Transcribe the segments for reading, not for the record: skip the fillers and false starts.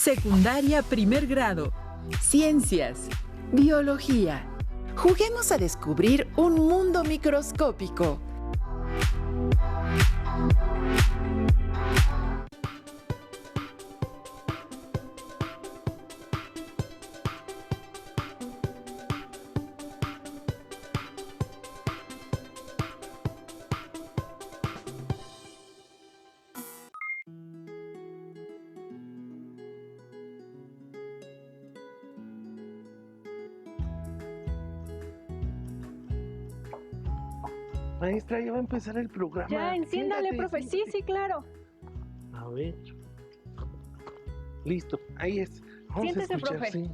Secundaria primer grado. Ciencias. Biología. Juguemos a descubrir un mundo microscópico. Maestra, ya va a empezar el programa. Ya, enciéndale, Siéntate, profe. siéntate. Sí, claro. A ver. Listo, ahí es. Vamos Siéntese, a escuchar, profe. sí.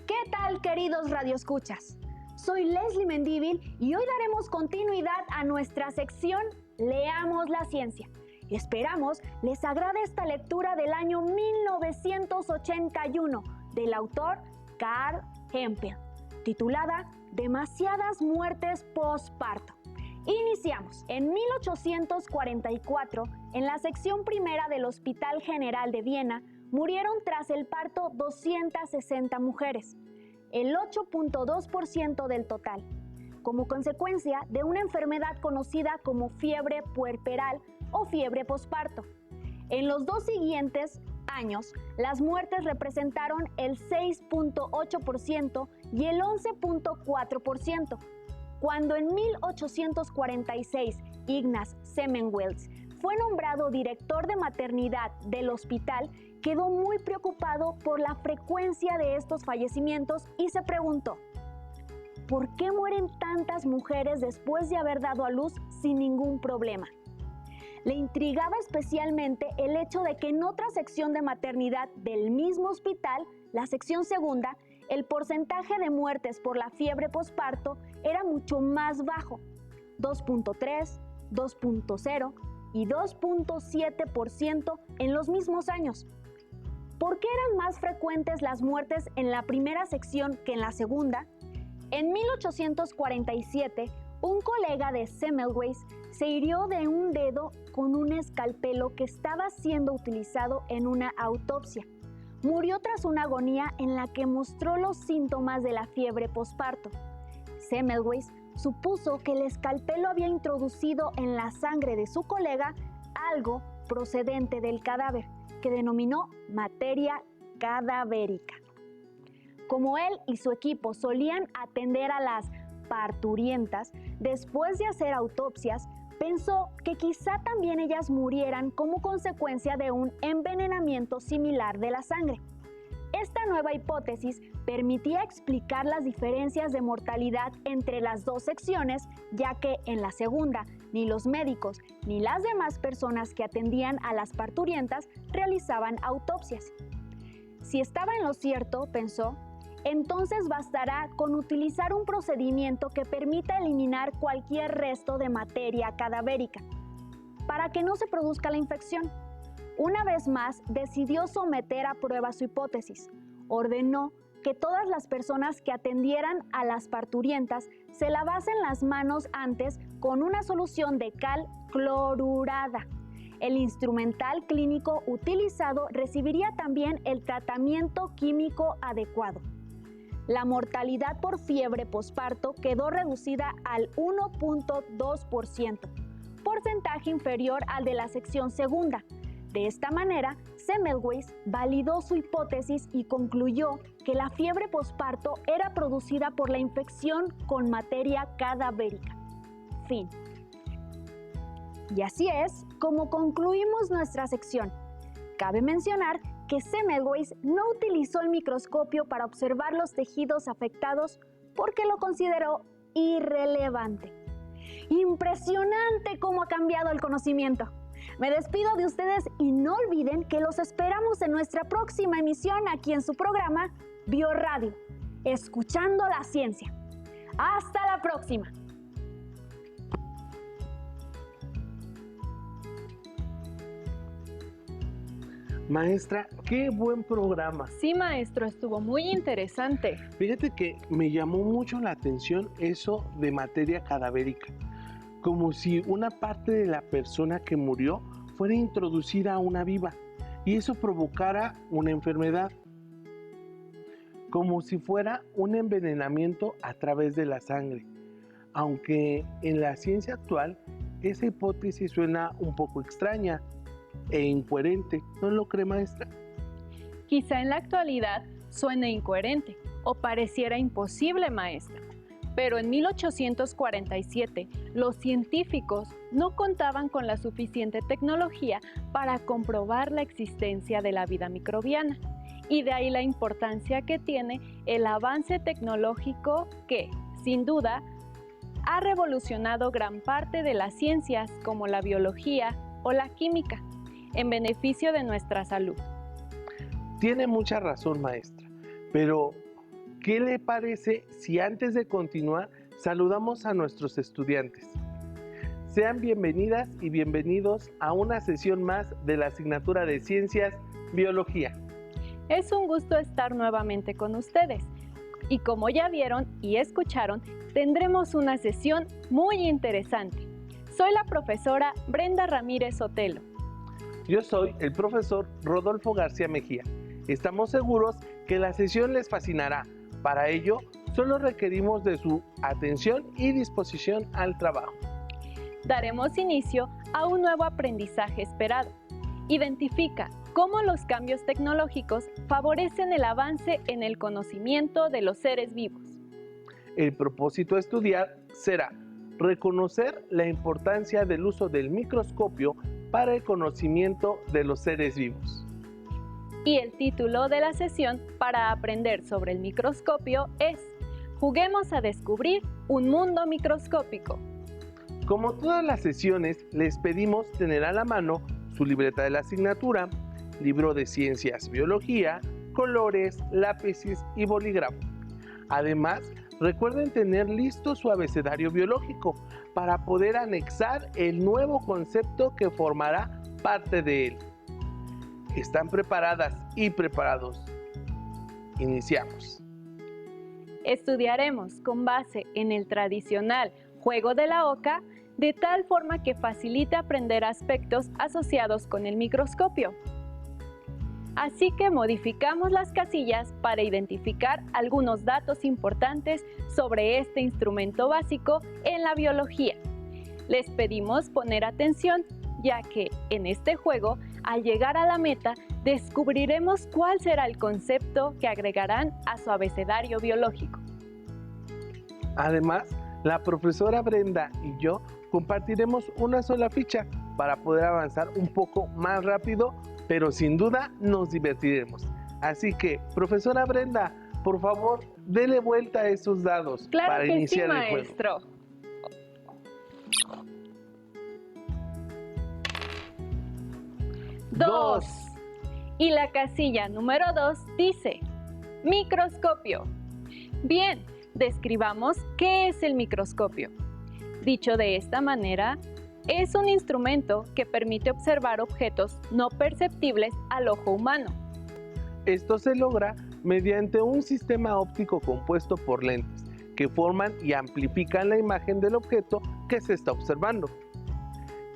¿Qué tal, queridos radioescuchas? Soy Leslie Mendívil y hoy daremos continuidad a nuestra sección Leamos la Ciencia. Esperamos les agrade esta lectura del año 1981 del autor Carl Hempel, titulada Demasiadas muertes postparto. Iniciamos. En 1844, en la sección primera del Hospital General de Viena, murieron tras el parto 260 mujeres, el 8.2% del total, como consecuencia de una enfermedad conocida como fiebre puerperal o fiebre posparto. En los dos siguientes años, las muertes representaron el 6.8% y el 11.4%. Cuando en 1846 Ignaz Semmelweis fue nombrado director de maternidad del hospital, quedó muy preocupado por la frecuencia de estos fallecimientos y se preguntó: ¿por qué mueren tantas mujeres después de haber dado a luz sin ningún problema? Le intrigaba especialmente el hecho de que en otra sección de maternidad del mismo hospital, la sección segunda, el porcentaje de muertes por la fiebre posparto era mucho más bajo, 2.3, 2.0 y 2.7% en los mismos años. ¿Por qué eran más frecuentes las muertes en la primera sección que en la segunda? En 1847, un colega de Semmelweis se hirió de un dedo con un escalpelo que estaba siendo utilizado en una autopsia. Murió tras una agonía en la que mostró los síntomas de la fiebre posparto. Semmelweis supuso que el escalpelo había introducido en la sangre de su colega algo procedente del cadáver, que denominó materia cadavérica. Como él y su equipo solían atender a las parturientas, después de hacer autopsias, pensó que quizá también ellas murieran como consecuencia de un envenenamiento similar de la sangre. Esta nueva hipótesis permitía explicar las diferencias de mortalidad entre las dos secciones, ya que en la segunda ni los médicos ni las demás personas que atendían a las parturientas realizaban autopsias. Si estaba en lo cierto, pensó, entonces bastará con utilizar un procedimiento que permita eliminar cualquier resto de materia cadavérica, para que no se produzca la infección. Una vez más, decidió someter a prueba su hipótesis. Ordenó que todas las personas que atendieran a las parturientas se lavasen las manos antes con una solución de cal clorurada. El instrumental clínico utilizado recibiría también el tratamiento químico adecuado. La mortalidad por fiebre posparto quedó reducida al 1.2%, porcentaje inferior al de la sección segunda. De esta manera, Semmelweis validó su hipótesis y concluyó que la fiebre posparto era producida por la infección con materia cadavérica. Fin. Y así es como concluimos nuestra sección. Cabe mencionar que Semmelweis no utilizó el microscopio para observar los tejidos afectados porque lo consideró irrelevante. Impresionante cómo ha cambiado el conocimiento. Me despido de ustedes y no olviden que los esperamos en nuestra próxima emisión aquí en su programa Bioradio, escuchando la ciencia. ¡Hasta la próxima! Maestra, qué buen programa. Sí, maestro, estuvo muy interesante. Fíjate que me llamó mucho la atención eso de materia cadavérica, como si una parte de la persona que murió fuera introducida a una viva. y eso provocara una enfermedad, como si fuera un envenenamiento a través de la sangre. Aunque en la ciencia actual esa hipótesis suena un poco extraña e incoherente, ¿no lo cree, maestra? Quizá en la actualidad suene incoherente o pareciera imposible, maestra. Pero en 1847 los científicos no contaban con la suficiente tecnología para comprobar la existencia de la vida microbiana. Y de ahí la importancia que tiene el avance tecnológico que, sin duda, ha revolucionado gran parte de las ciencias como la biología o la química, en beneficio de nuestra salud. Tiene mucha razón, maestra, pero ¿qué le parece si antes de continuar saludamos a nuestros estudiantes? Sean bienvenidas y bienvenidos a una sesión más de la asignatura de Ciencias Biología. Es un gusto estar nuevamente con ustedes. Y como ya vieron y escucharon, tendremos una sesión muy interesante. Soy la profesora Brenda Ramírez Sotelo. Yo soy el profesor Rodolfo García Mejía. Estamos seguros que la sesión les fascinará. Para ello, solo requerimos de su atención y disposición al trabajo. Daremos inicio a un nuevo aprendizaje esperado. Identifica cómo los cambios tecnológicos favorecen el avance en el conocimiento de los seres vivos. El propósito a estudiar será reconocer la importancia del uso del microscopio para el conocimiento de los seres vivos. Y el título de la sesión para aprender sobre el microscopio es Juguemos a descubrir un mundo microscópico. Como todas las sesiones, les pedimos tener a la mano su libreta de la asignatura, libro de Ciencias Biología, colores, lápices y bolígrafo. Además, recuerden tener listo su abecedario biológico para poder anexar el nuevo concepto que formará parte de él. ¿Están preparadas y preparados? Iniciamos. Estudiaremos con base en el tradicional juego de la oca, de tal forma que facilite aprender aspectos asociados con el microscopio. Así que modificamos las casillas para identificar algunos datos importantes sobre este instrumento básico en la biología. Les pedimos poner atención, ya que en este juego, al llegar a la meta, descubriremos cuál será el concepto que agregarán a su abecedario biológico. Además, la profesora Brenda y yo compartiremos una sola ficha para poder avanzar un poco más rápido, pero sin duda nos divertiremos. Así que, profesora Brenda, por favor, dele vuelta a esos dados para iniciar el juego. Claro que sí, maestro. Dos. Y la casilla número 2 dice, microscopio. Bien, describamos qué es el microscopio. Dicho de esta manera, es un instrumento que permite observar objetos no perceptibles al ojo humano. Esto se logra mediante un sistema óptico compuesto por lentes que forman y amplifican la imagen del objeto que se está observando.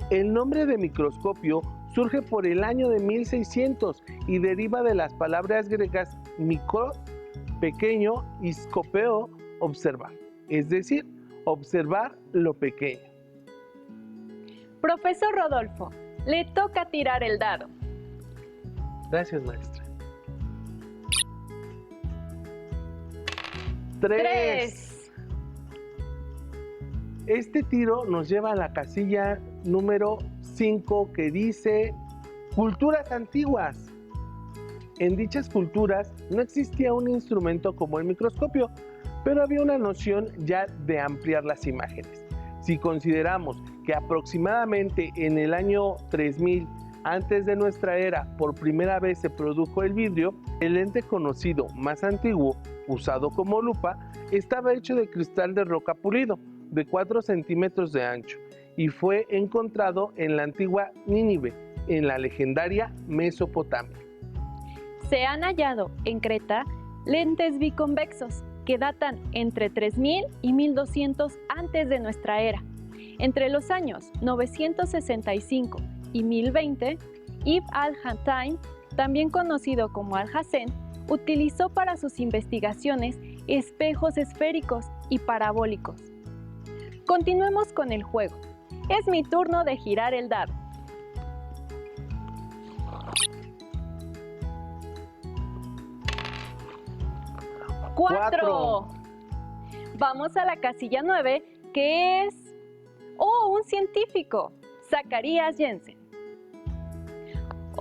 El nombre de microscopio surge por el año de 1600 y deriva de las palabras griegas mikros, pequeño, y skopeo, observar, es decir, observar lo pequeño. Profesor Rodolfo, le toca tirar el dado. Gracias, maestra. 3. Este tiro nos lleva a la casilla número 5 que dice culturas antiguas. En dichas culturas no existía un instrumento como el microscopio, pero había una noción ya de ampliar las imágenes. Si consideramos que aproximadamente en el año 3000 antes de nuestra era por primera vez se produjo el vidrio, el lente conocido más antiguo, usado como lupa, estaba hecho de cristal de roca pulido, de 4 centímetros de ancho, y fue encontrado en la antigua Nínive, en la legendaria Mesopotamia. Se han hallado en Creta lentes biconvexos que datan entre 3000 y 1200 antes de nuestra era. Entre los años 965 y 1020, Ibn al-Hatim también conocido como Alhazen, utilizó para sus investigaciones espejos esféricos y parabólicos. Continuemos con el juego. Es mi turno de girar el dado. ¡4! Vamos a la casilla 9, que es... ¡Oh, un científico! Zacharias Jensen.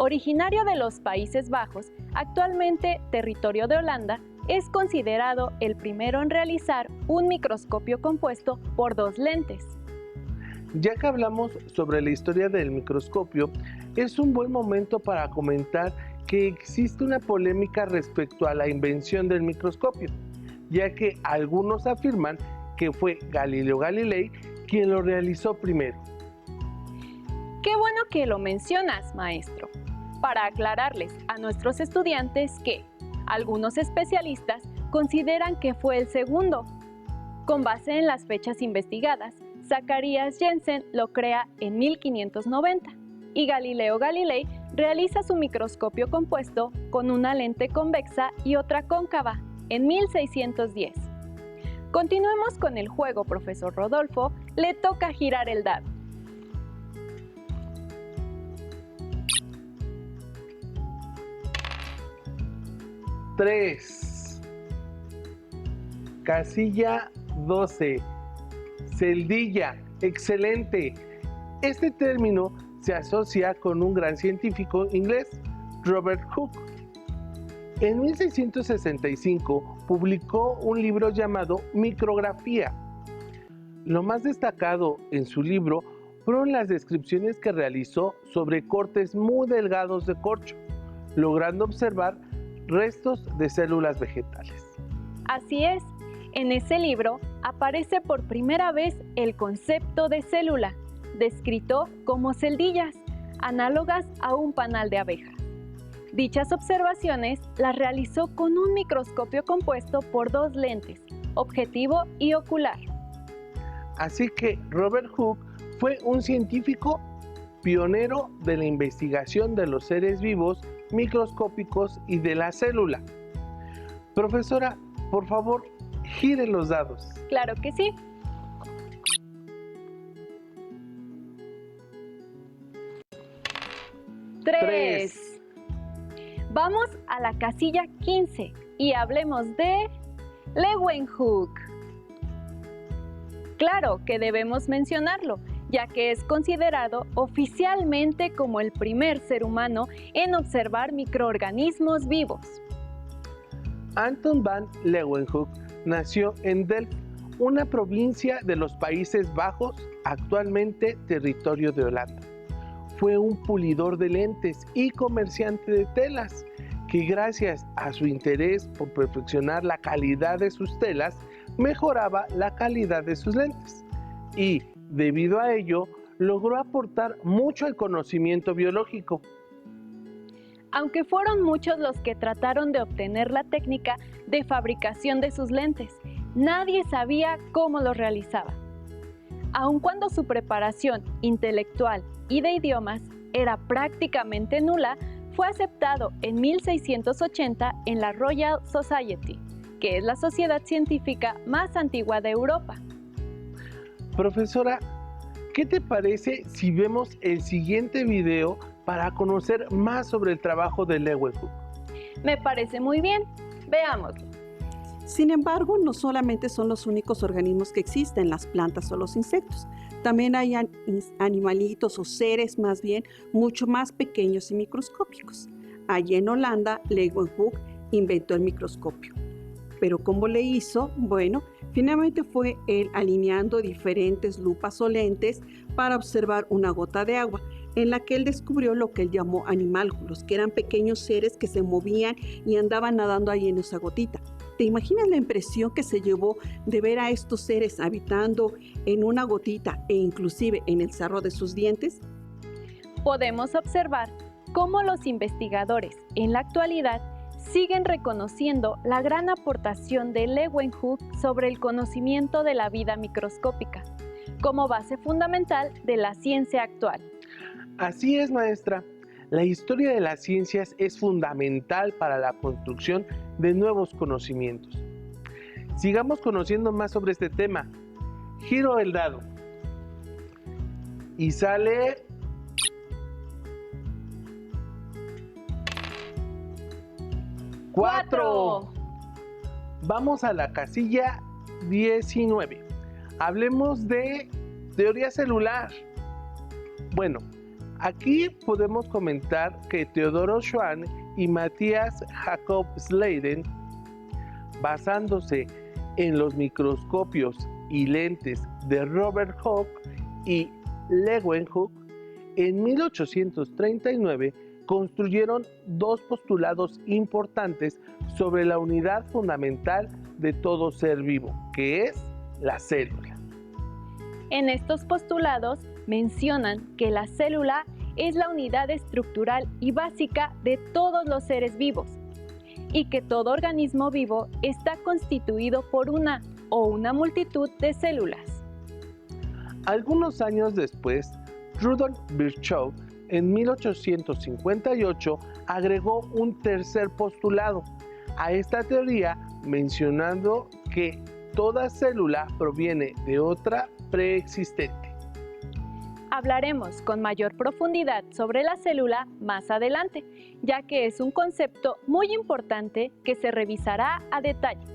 Originario de los Países Bajos, actualmente territorio de Holanda, es considerado el primero en realizar un microscopio compuesto por dos lentes. Ya que hablamos sobre la historia del microscopio, es un buen momento para comentar que existe una polémica respecto a la invención del microscopio, ya que algunos afirman que fue Galileo Galilei quien lo realizó primero. Qué bueno que lo mencionas, maestro, para aclararles a nuestros estudiantes que algunos especialistas consideran que fue el segundo. Con base en las fechas investigadas, Zacharias Jensen lo crea en 1590 y Galileo Galilei realiza su microscopio compuesto con una lente convexa y otra cóncava en 1610. Continuemos con el juego, profesor Rodolfo. Le toca girar el dado. ¡3! Casilla 12. Celdilla. Excelente. Este término se asocia con un gran científico inglés, Robert Hooke. En 1665 publicó un libro llamado Micrografía. Lo más destacado en su libro fueron las descripciones que realizó sobre cortes muy delgados de corcho, logrando observar restos de células vegetales. Así es, en ese libro aparece por primera vez el concepto de célula, descrito como celdillas, análogas a un panal de abejas. Dichas observaciones las realizó con un microscopio compuesto por dos lentes, objetivo y ocular. Así que Robert Hooke fue un científico pionero de la investigación de los seres vivos microscópicos y de la célula. Profesora, por favor, gire los dados. Claro que sí. ¡3! Vamos a la casilla 15 y hablemos de Leeuwenhoek. Claro que debemos mencionarlo, ya que es considerado oficialmente como el primer ser humano en observar microorganismos vivos. Anton van Leeuwenhoek nació en Delft, una provincia de los Países Bajos, actualmente territorio de Holanda. Fue un pulidor de lentes y comerciante de telas, que gracias a su interés por perfeccionar la calidad de sus telas, mejoraba la calidad de sus lentes. Y, debido a ello, logró aportar mucho al conocimiento biológico. Aunque fueron muchos los que trataron de obtener la técnica de fabricación de sus lentes, nadie sabía cómo lo realizaba. Aun cuando su preparación intelectual y de idiomas era prácticamente nula, fue aceptado en 1680 en la Royal Society, que es la sociedad científica más antigua de Europa. Profesora, ¿qué te parece si vemos el siguiente video para conocer más sobre el trabajo de Leeuwenhoek? Me parece muy bien. Veámoslo. Sin embargo, no solamente son los únicos organismos que existen, las plantas o los insectos. También hay animalitos o seres más bien mucho más pequeños y microscópicos. Allí en Holanda, Leeuwenhoek inventó el microscopio. Pero ¿cómo le hizo? Bueno, finalmente fue él alineando diferentes lupas o lentes para observar una gota de agua, en la que él descubrió lo que él llamó animálculos, que eran pequeños seres que se movían y andaban nadando ahí en esa gotita. ¿Te imaginas la impresión que se llevó de ver a estos seres habitando en una gotita e inclusive en el sarro de sus dientes? Podemos observar cómo los investigadores en la actualidad siguen reconociendo la gran aportación de Leeuwenhoek sobre el conocimiento de la vida microscópica, como base fundamental de la ciencia actual. Así es, maestra. La historia de las ciencias es fundamental para la construcción de nuevos conocimientos. Sigamos conociendo más sobre este tema. Giro el dado. Y sale 4. Vamos a la casilla 19. Hablemos de teoría celular. Bueno, aquí podemos comentar que Teodoro Schwann y Matthias Jakob Sladen, basándose en los microscopios y lentes de Robert Hooke y Leeuwenhoek, en 1839 construyeron dos postulados importantes sobre la unidad fundamental de todo ser vivo, que es la célula. En estos postulados mencionan que la célula es la unidad estructural y básica de todos los seres vivos y que todo organismo vivo está constituido por una o una multitud de células. Algunos años después, Rudolf Virchow en 1858 agregó un tercer postulado a esta teoría, mencionando que toda célula proviene de otra preexistente. Hablaremos con mayor profundidad sobre la célula más adelante, ya que es un concepto muy importante que se revisará a detalle.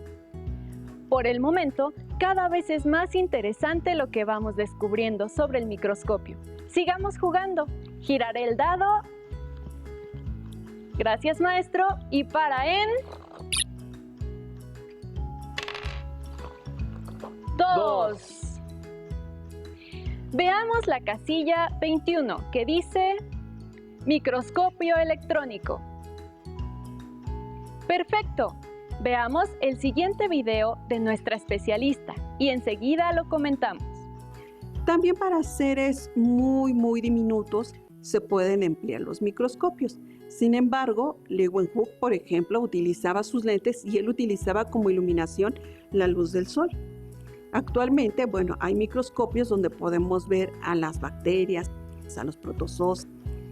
Por el momento, cada vez es más interesante lo que vamos descubriendo sobre el microscopio. Sigamos jugando. Giraré el dado. Gracias, maestro. Y para en 2. Veamos la casilla 21 que dice microscopio electrónico. Perfecto. Veamos el siguiente video de nuestra especialista y enseguida lo comentamos. También para seres muy diminutos se pueden emplear los microscopios. Sin embargo, Leeuwenhoek, por ejemplo, utilizaba sus lentes y él utilizaba como iluminación la luz del sol. Actualmente, hay microscopios donde podemos ver a las bacterias, a los protozoos,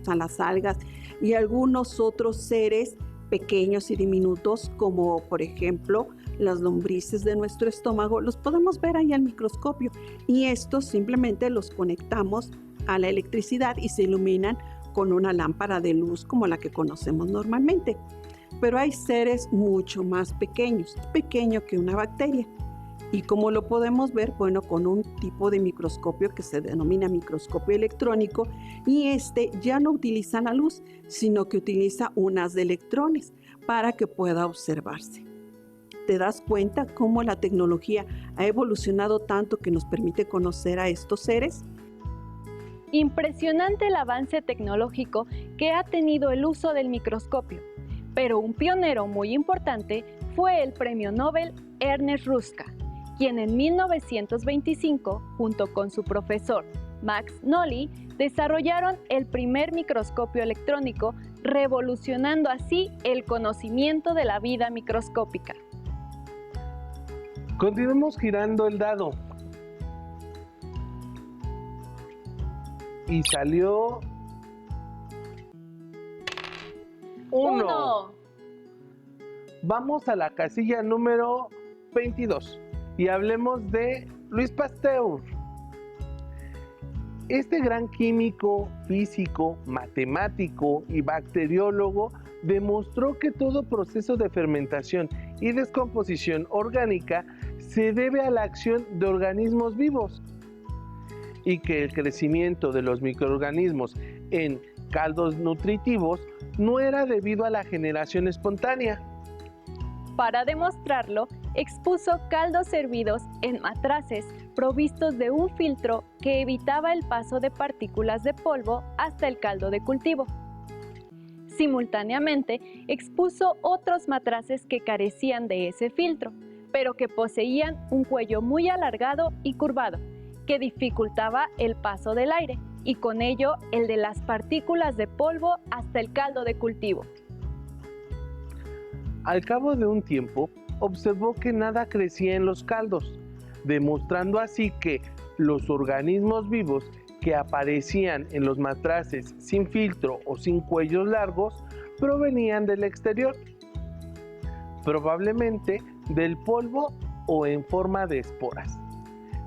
a las algas y algunos otros seres pequeños y diminutos, como por ejemplo las lombrices de nuestro estómago, los podemos ver ahí al microscopio y estos simplemente los conectamos a la electricidad y se iluminan con una lámpara de luz como la que conocemos normalmente. Pero hay seres mucho más pequeños, pequeño que una bacteria. Y como lo podemos ver, con un tipo de microscopio que se denomina microscopio electrónico, y este ya no utiliza la luz, sino que utiliza unas de electrones para que pueda observarse. ¿Te das cuenta cómo la tecnología ha evolucionado tanto que nos permite conocer a estos seres? Impresionante el avance tecnológico que ha tenido el uso del microscopio, pero un pionero muy importante fue el premio Nobel Ernest Ruska, quien en 1925, junto con su profesor Max Nolly, desarrollaron el primer microscopio electrónico, revolucionando así el conocimiento de la vida microscópica. Continuemos girando el dado. Y salió 1. Vamos a la casilla número 22 y hablemos de Louis Pasteur. Este gran químico, físico, matemático y bacteriólogo demostró que todo proceso de fermentación y descomposición orgánica se debe a la acción de organismos vivos y que el crecimiento de los microorganismos en caldos nutritivos no era debido a la generación espontánea. Para demostrarlo, expuso caldos hervidos en matraces provistos de un filtro que evitaba el paso de partículas de polvo hasta el caldo de cultivo. Simultáneamente, expuso otros matraces que carecían de ese filtro, pero que poseían un cuello muy alargado y curvado, que dificultaba el paso del aire y con ello el de las partículas de polvo hasta el caldo de cultivo. Al cabo de un tiempo, observó que nada crecía en los caldos, demostrando así que los organismos vivos que aparecían en los matraces sin filtro o sin cuellos largos provenían del exterior, probablemente del polvo o en forma de esporas.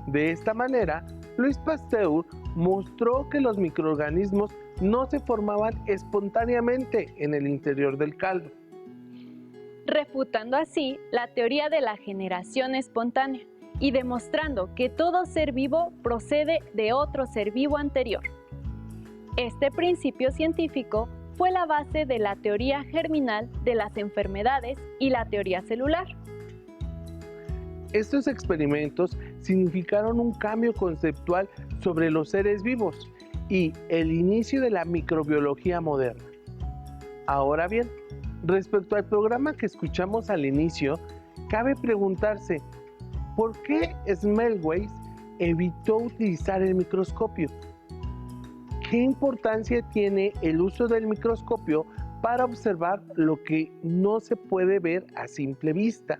De esta manera, Louis Pasteur mostró que los microorganismos no se formaban espontáneamente en el interior del caldo, refutando así la teoría de la generación espontánea y demostrando que todo ser vivo procede de otro ser vivo anterior. Este principio científico fue la base de la teoría germinal de las enfermedades y la teoría celular. Estos experimentos significaron un cambio conceptual sobre los seres vivos y el inicio de la microbiología moderna. Ahora bien, respecto al programa que escuchamos al inicio, cabe preguntarse, ¿por qué Semmelweis evitó utilizar el microscopio? ¿Qué importancia tiene el uso del microscopio para observar lo que no se puede ver a simple vista?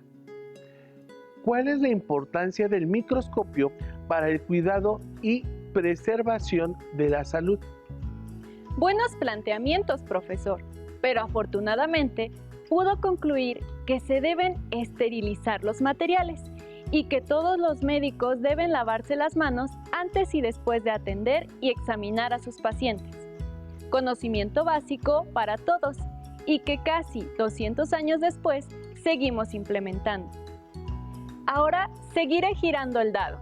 ¿Cuál es la importancia del microscopio para el cuidado y preservación de la salud? Buenos planteamientos, profesor, pero afortunadamente pudo concluir que se deben esterilizar los materiales y que todos los médicos deben lavarse las manos antes y después de atender y examinar a sus pacientes. Conocimiento básico para todos y que casi 200 años después seguimos implementando. Ahora seguiré girando el dado.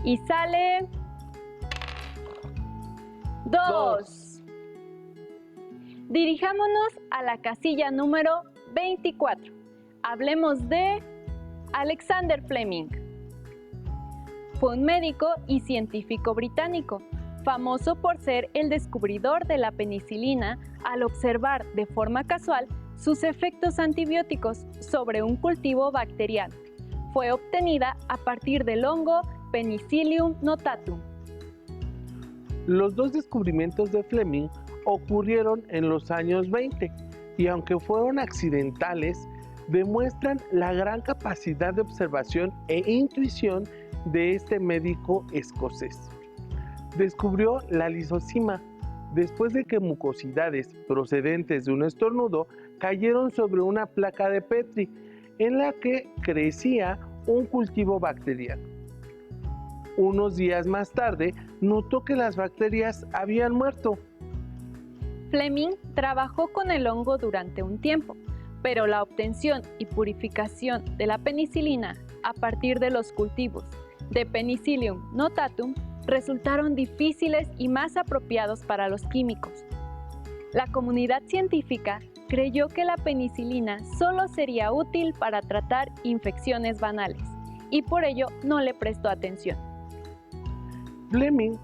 Y sale 2. Dirijámonos a la casilla número 24. Hablemos de Alexander Fleming. Fue un médico y científico británico, famoso por ser el descubridor de la penicilina al observar de forma casual sus efectos antibióticos sobre un cultivo bacteriano. Fue obtenida a partir del hongo Penicillium notatum. Los dos descubrimientos de Fleming ocurrieron en los años 20 y aunque fueron accidentales, demuestran la gran capacidad de observación e intuición de este médico escocés. Descubrió la lisocima después de que mucosidades procedentes de un estornudo cayeron sobre una placa de Petri en la que crecía un cultivo bacteriano. Unos días más tarde, notó que las bacterias habían muerto. Fleming trabajó con el hongo durante un tiempo, pero la obtención y purificación de la penicilina a partir de los cultivos de Penicillium notatum resultaron difíciles y más apropiados para los químicos. La comunidad científica creyó que la penicilina solo sería útil para tratar infecciones banales y por ello no le prestó atención. Fleming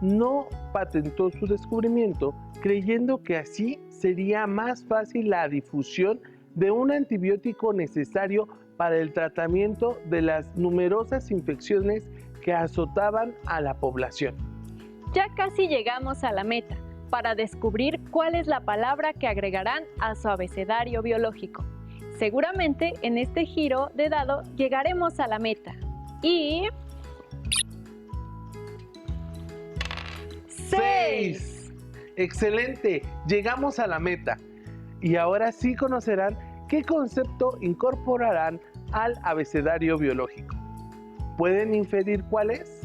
no patentó su descubrimiento creyendo que así sería más fácil la difusión de un antibiótico necesario para el tratamiento de las numerosas infecciones que azotaban a la población. Ya casi llegamos a la meta para descubrir cuál es la palabra que agregarán a su abecedario biológico. Seguramente en este giro de dado llegaremos a la meta. Y... 6. ¡Excelente! Llegamos a la meta. Y ahora sí conocerán qué concepto incorporarán al abecedario biológico. ¿Pueden inferir cuál es?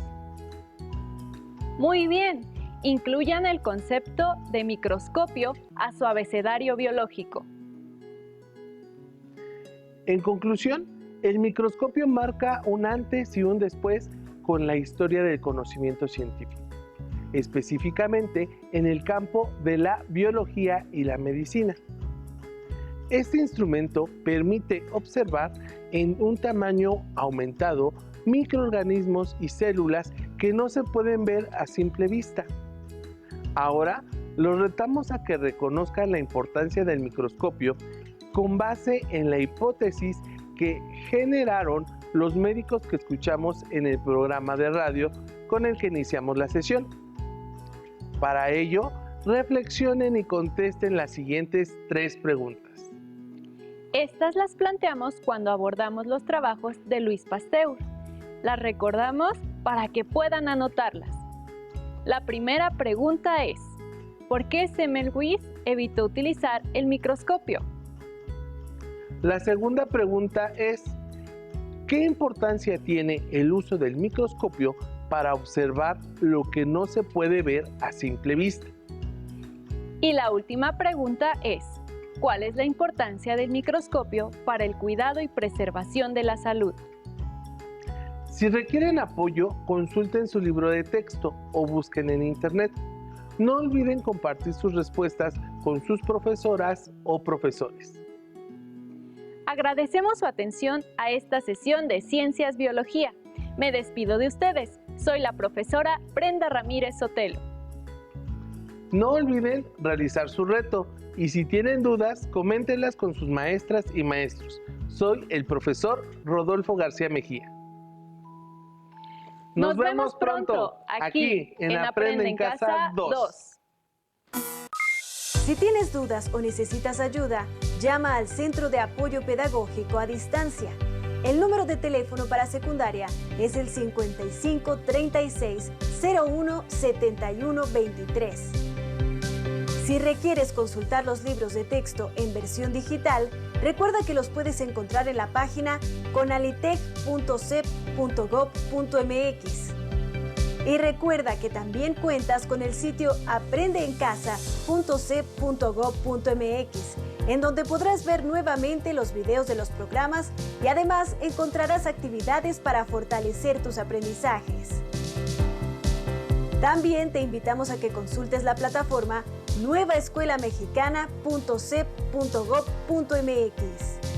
Muy bien. Incluyan el concepto de microscopio a su abecedario biológico. En conclusión, el microscopio marca un antes y un después con la historia del conocimiento científico, específicamente en el campo de la biología y la medicina. Este instrumento permite observar en un tamaño aumentado microorganismos y células que no se pueden ver a simple vista. Ahora, los retamos a que reconozcan la importancia del microscopio con base en la hipótesis que generaron los médicos que escuchamos en el programa de radio con el que iniciamos la sesión. Para ello, reflexionen y contesten las siguientes 3 preguntas. Estas las planteamos cuando abordamos los trabajos de Louis Pasteur. Las recordamos para que puedan anotarlas. La primera pregunta es, ¿por qué Semmelweis evitó utilizar el microscopio? La segunda pregunta es, ¿qué importancia tiene el uso del microscopio para observar lo que no se puede ver a simple vista? Y la última pregunta es, ¿cuál es la importancia del microscopio para el cuidado y preservación de la salud? Si requieren apoyo, consulten su libro de texto o busquen en internet. No olviden compartir sus respuestas con sus profesoras o profesores. Agradecemos su atención a esta sesión de Ciencias Biología. Me despido de ustedes. Soy la profesora Brenda Ramírez Sotelo. No olviden realizar su reto y si tienen dudas, coméntenlas con sus maestras y maestros. Soy el profesor Rodolfo García Mejía. Nos vemos pronto aquí en Aprende en Casa 2. Si tienes dudas o necesitas ayuda, llama al Centro de Apoyo Pedagógico a Distancia. El número de teléfono para secundaria es el 55 36 01 71 23. Si requieres consultar los libros de texto en versión digital, recuerda que los puedes encontrar en la página conalitec.cep.gov.mx. Y recuerda que también cuentas con el sitio aprendeencasa.cep.gov.mx, en donde podrás ver nuevamente los videos de los programas y además encontrarás actividades para fortalecer tus aprendizajes. También te invitamos a que consultes la plataforma nuevaescuelamexicana.cep.gov.mx.